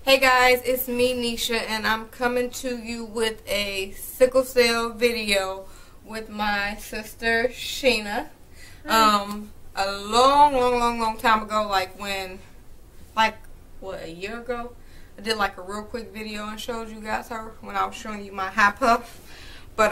Hey guys, it's me Nesha, and I'm coming to you with a sickle cell video with my sister Shena. A long time ago, a year ago, I did like a real quick video and showed you guys her when I was showing you my high puff. But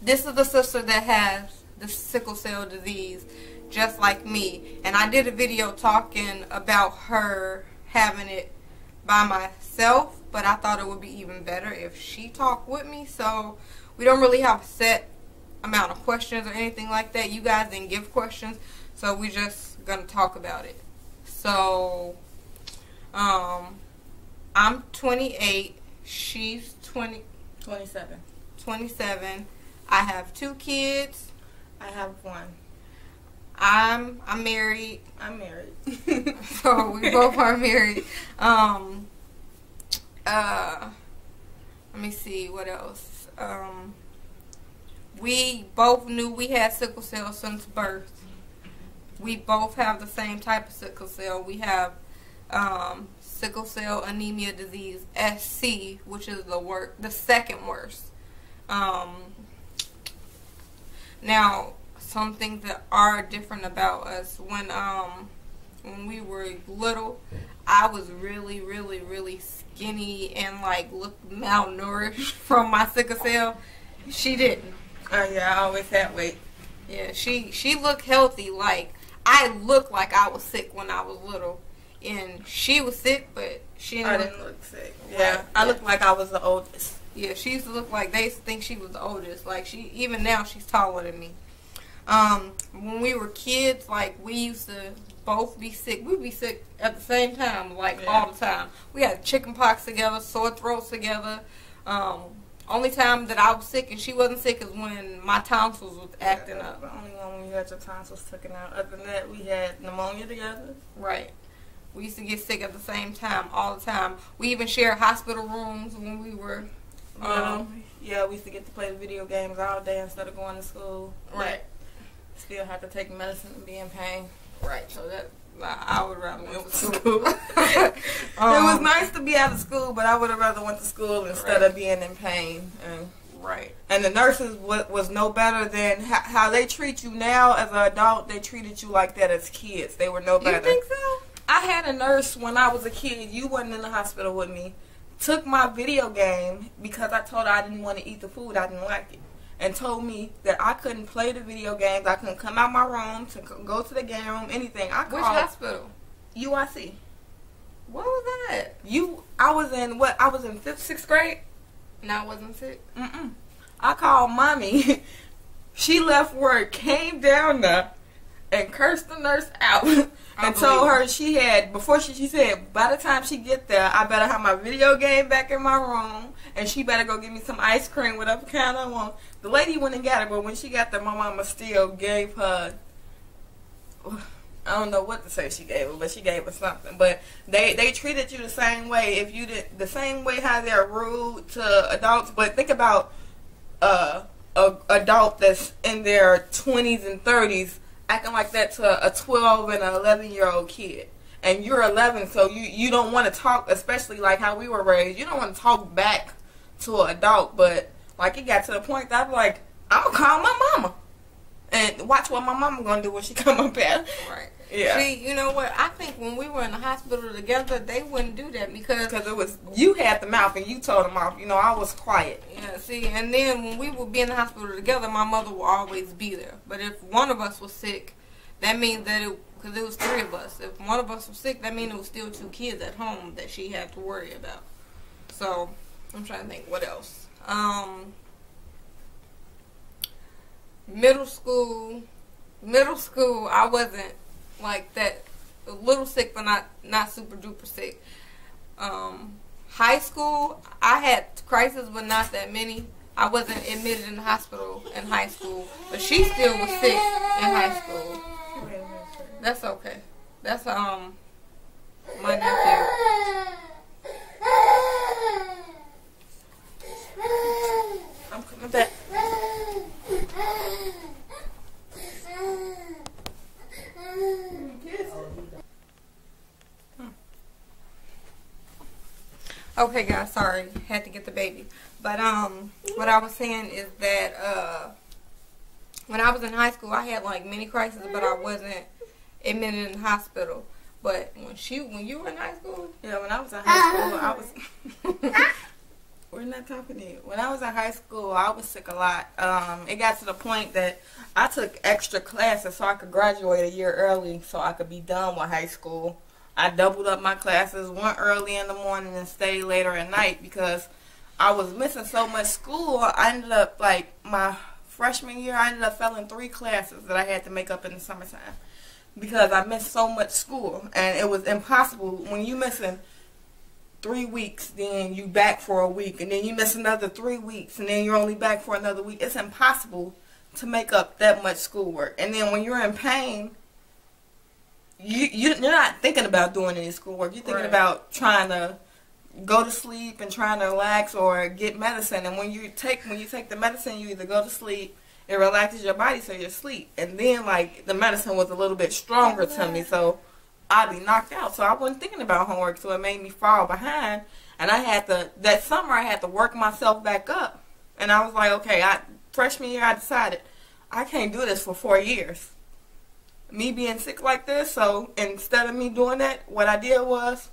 this is the sister that has the sickle cell disease, just like me. And I did a video talking about her having it by myself, but I thought it would be even better if she talked with me. So we don't really have a set amount of questions or anything like that. You guys didn't give questions, so we just gonna talk about it. So I'm 28, she's 27. I have 2 kids. I have 1. I'm married. I'm married. So we both are married. Let me see what else. We both knew we had sickle cell since birth. We both have the same type of sickle cell. We have sickle cell anemia disease, SC, which is the second worst. Now, some things that are different about us. When we were little, I was really skinny and looked malnourished from my sickle cell. She didn't. Oh yeah, I always had weight. Yeah, she looked healthy. Like, I looked like I was sick when I was little, and she was sick, but I didn't look sick. Yeah, right. I looked like I was the oldest. Yeah, she used to look like they think she was the oldest. Like, even now she's taller than me. When we were kids, we used to both be sick. We'd be sick at the same time, all the time. We had chicken pox together, sore throats together. Only time that I was sick and she wasn't sick is when my tonsils was acting up. The only one when you had your tonsils taken out. Other than that, we had pneumonia together. Right. We used to get sick at the same time, all the time. We even shared hospital rooms when we were yeah, we used to get to play the video games all day instead of going to school. Right. Still have to take medicine and be in pain. Right. So that I would rather went to school. It was nice to be out of school, but I would have rather went to school instead of being in pain. Right. And the nurses was no better than how they treat you now as an adult. They treated you like that as kids. They were no better. You think so? I had a nurse when I was a kid. You wasn't in the hospital with me. Took my video game because I told her I didn't want to eat the food. I didn't like it. And told me that I couldn't play the video games. I couldn't come out my room to go to the game room, anything. Which hospital? UIC. What was that? I was in 5th, 6th grade? No, I wasn't sick. I called mommy. She left work, came down there, and cursed the nurse out. And told her she said, by the time she get there, I better have my video game back in my room, and she better go get me some ice cream, whatever kind I want. The lady went and got it, but when she got there, my mama still gave her, I don't know what to say she gave her, but she gave her something. But they treated you the same way. If you did the same way how they're rude to adults, but think about a adult that's in their 20s and 30s acting like that to a 12 and an 11-year-old kid. And you're 11, so you don't want to talk, especially like how we were raised. You don't want to talk back to an adult, but it got to the point that I'm like, I'm going to call my mama and watch what my mama going to do when she come up here. Right. Yeah. See, you know what? I think when we were in the hospital together, they wouldn't do that because it was, you had the mouth and you told them off. I was quiet. Yeah, see, and then when we would be in the hospital together, my mother would always be there. But if one of us was sick, that means that because it was 3 of us. If one of us was sick, that means it was still 2 kids at home that she had to worry about. So, I'm trying to think what else. Middle school, I wasn't like that, a little sick, but not super duper sick. High school, I had crises, but not that many. I wasn't admitted in the hospital in high school, but she still was sick in high school. That's okay. That's my nephew. I'm coming back. Okay, guys, sorry, had to get the baby. But what I was saying is that when I was in high school, I had like many crises, but I wasn't admitted in the hospital. But when you were in high school, yeah, when I was in high school, I was. We're not talking to you. When I was in high school, I was sick a lot. It got to the point that I took extra classes so I could graduate a year early, so I could be done with high school. I doubled up my classes, went early in the morning and stayed later at night because I was missing so much school. I ended up, like, my freshman year, I ended up failing 3 classes that I had to make up in the summertime because I missed so much school. And it was impossible. When you missing 3 weeks, then you back for a week, and then you miss another 3 weeks, and then you're only back for another week. It's impossible to make up that much schoolwork. And then when you're in pain, you're not thinking about doing any schoolwork. You're thinking about trying to go to sleep and trying to relax or get medicine. And when you take the medicine, you either go to sleep, it relaxes your body so you sleep. And then, like, the medicine was a little bit stronger to me, so I'd be knocked out. So I wasn't thinking about homework, so it made me fall behind. And that summer I had to work myself back up. And I was like, okay, freshman year I decided I can't do this for 4 years. Me being sick like this, so instead of me doing that, what I did was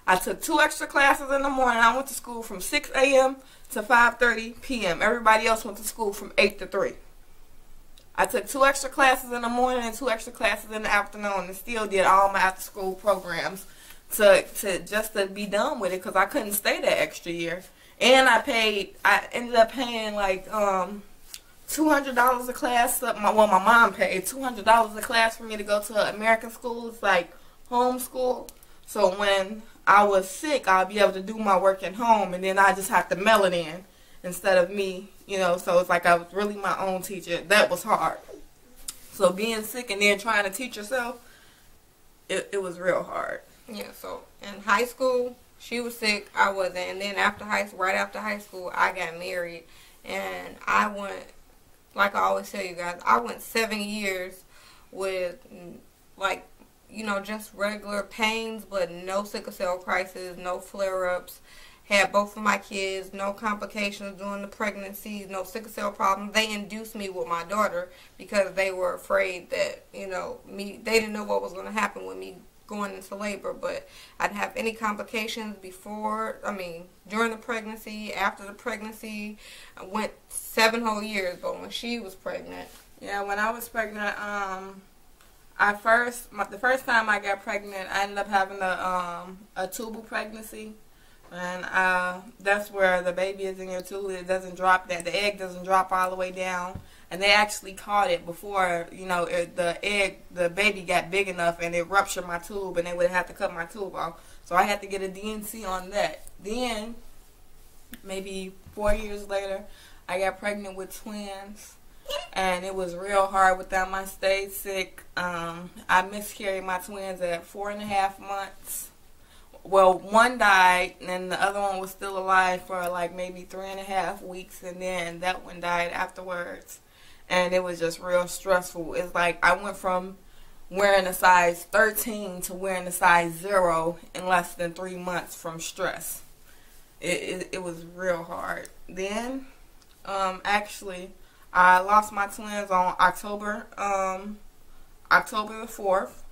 I took 2 extra classes in the morning. I went to school from 6 a.m. to 5:30 p.m. Everybody else went to school from 8 to 3. I took 2 extra classes in the morning and 2 extra classes in the afternoon and still did all my after school programs to just to be done with it because I couldn't stay that extra year. And I ended up paying like $200 a class. My mom paid $200 a class for me to go to American school. It's like homeschool. So when I was sick, I'll be able to do my work at home, and then I just have to mail it in instead of me, so it's like I was really my own teacher. That was hard. So being sick and then trying to teach yourself, it was real hard. Yeah, so in high school, she was sick, I wasn't. And then right after high school, I got married. And I went, like I always tell you guys, I went 7 years with, like, just regular pains, but no sickle cell crisis, no flare-ups. Had both of my kids, no complications during the pregnancy, no sickle cell problems. They induced me with my daughter because they were afraid that, they didn't know what was going to happen with me going into labor, but I didn't have any complications during the pregnancy, after the pregnancy. I went 7 whole years, but when she was pregnant. Yeah, when I was pregnant, the first time I got pregnant, I ended up having a tubal pregnancy. And that's where the baby is in your tube. It doesn't drop, the egg doesn't drop all the way down. And they actually caught it before, the baby got big enough and it ruptured my tube and they would have to cut my tube off. So I had to get a DNC on that. Then, maybe 4 years later, I got pregnant with twins. And it was real hard with them. I stayed sick. I miscarried my twins at 4.5 months. Well, one died, and the other one was still alive for like maybe 3.5 weeks, and then that one died afterwards. And it was just real stressful. It's like I went from wearing a size 13 to wearing a size 0 in less than 3 months from stress. It was real hard. Then, actually, I lost my twins on October the 4th.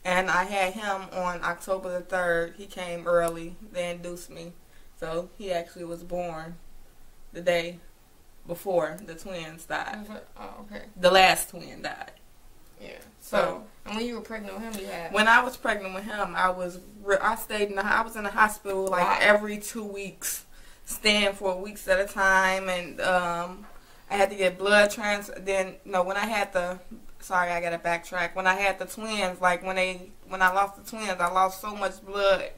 And I had him on October the 3rd. He came early. They induced me. So he actually was born the day before the twins died. Oh, okay. The last twin died. Yeah. So and when you were pregnant with him, you had... When I was pregnant with him, I was in the hospital like every 2 weeks, staying for weeks at a time. And I had to get blood when I had Sorry, I gotta backtrack. When I had the twins, like when I lost the twins, I lost so much blood.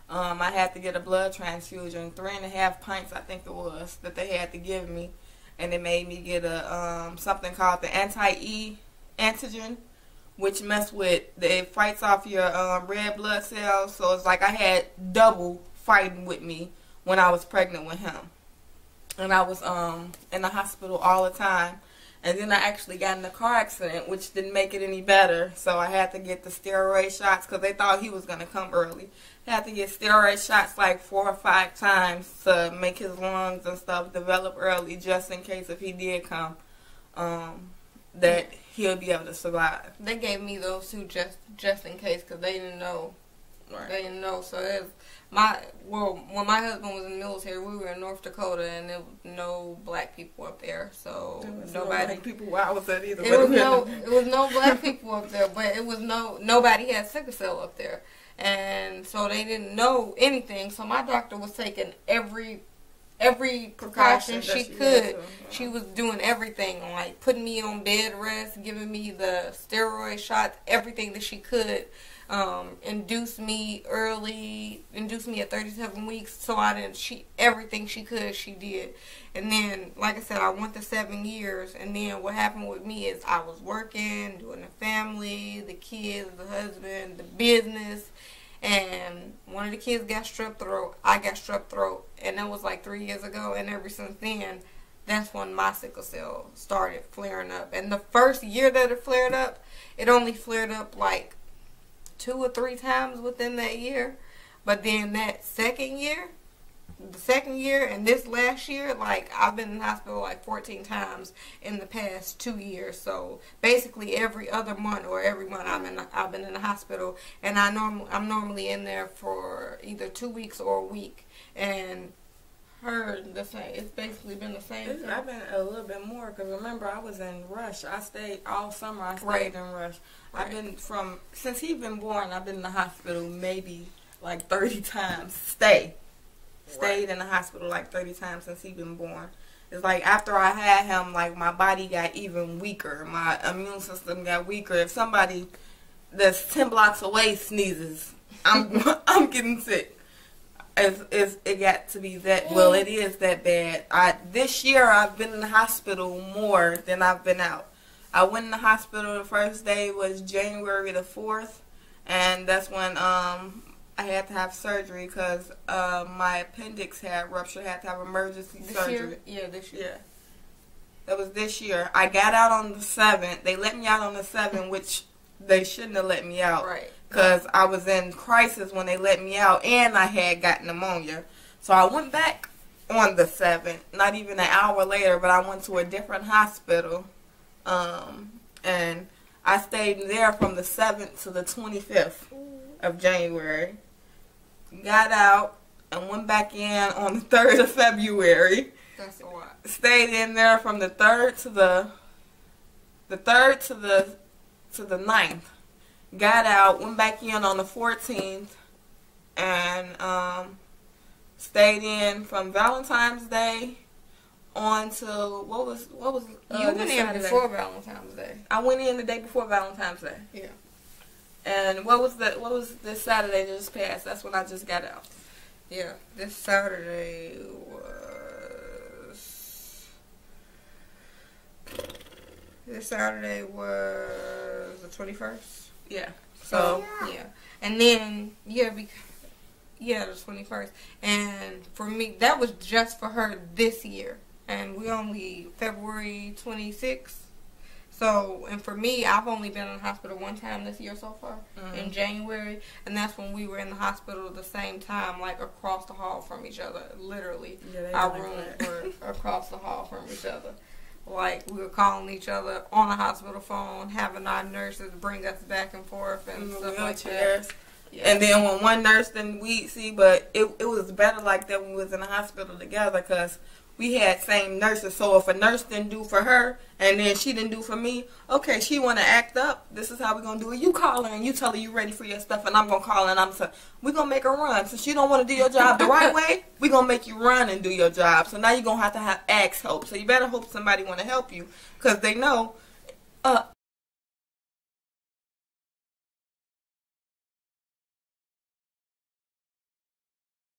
I had to get a blood transfusion, 3.5 pints, I think it was, that they had to give me, and it made me get a something called the anti-E antigen, which it fights off your red blood cells. So it's like I had double fighting with me when I was pregnant with him, and I was in the hospital all the time. And then I actually got in a car accident, which didn't make it any better. So I had to get the steroid shots because they thought he was going to come early. I had to get steroid shots like 4 or 5 times to make his lungs and stuff develop early, just in case if he did come, that he'll be able to survive. They gave me those too just in case because they didn't know. Right. They didn't know. So when my husband was in the military, we were in North Dakota, and there was no black people up there. So nobody. No black people where I was at either. It was no black people up there, but it was nobody had sickle cell up there, and so they didn't know anything. So my doctor was taking every precaution she could. She was doing everything, like putting me on bed rest, giving me the steroid shots, everything that she could. Induced me at 37 weeks, so everything she could, she did. And then, like I said, I went to 7 years, and then what happened with me is I was working, doing the family, the kids, the husband, the business, and one of the kids got strep throat. I got strep throat, and that was like 3 years ago, and ever since then, that's when my sickle cell started flaring up. And the first year that it flared up, it only flared up like 2 or 3 times within that year. But then that second year and this last year, like I've been in the hospital like 14 times in the past 2 years. So basically every other month or every month I've been in the hospital, and I'm normally in there for either 2 weeks or a week. And heard the same. It's basically been the same thing. I've been a little bit more because remember I was in Rush. I stayed all summer. I stayed in Rush. Right. I've been since he's been born. I've been in the hospital maybe like 30 times. Stayed in the hospital like 30 times since he's been born. It's like after I had him, like my body got even weaker. My immune system got weaker. If somebody that's 10 blocks away sneezes, I'm getting sick. It got to be that, well, it is that bad. This year I've been in the hospital more than I've been out. I went in the hospital, the first day was January the 4th, and that's when I had to have surgery because my appendix had ruptured. I had to have emergency surgery. This year. Yeah. That was this year. I got out on the 7th. They let me out on the 7th, which they shouldn't have let me out. Right. Because I was in crisis when they let me out, and I had gotten pneumonia. So I went back on the 7th, not even an hour later, but I went to a different hospital. And I stayed there from the 7th to the 25th of January. Got out and went back in on the 3rd of February. That's a lot. Stayed in there from the 3rd to the 9th. Got out, went back in on the 14th, and stayed in from Valentine's Day on to what was you went in Saturday? Before Valentine's Day. I went in the day before Valentine's Day. Yeah. And what was this Saturday that just passed? That's when I just got out. Yeah, this Saturday was the 21st. Yeah. So yeah, and then the 21st, and for me that was just for her this year, and we only February 26th. So, and for me, I've only been in the hospital one time this year so far, in January, and that's when we were in the hospital at the same time, like across the hall from each other. Literally, our rooms were across the hall from each other. Like, we were calling each other on the hospital phone, having our nurses bring us back and forth and stuff like that. Yeah. And then when one nurse didn't but it was better like that when we was in the hospital together because we had same nurses. So if a nurse didn't do for her and then she didn't do for me, okay, she want to act up. This is how we're going to do it. You call her and you tell her you ready for your stuff, and I'm going to call her and we're going to make her run. Since you don't want to do your job the right way, we're going to make you run and do your job. So now you're going to have ask help. So you better hope somebody want to help you because they know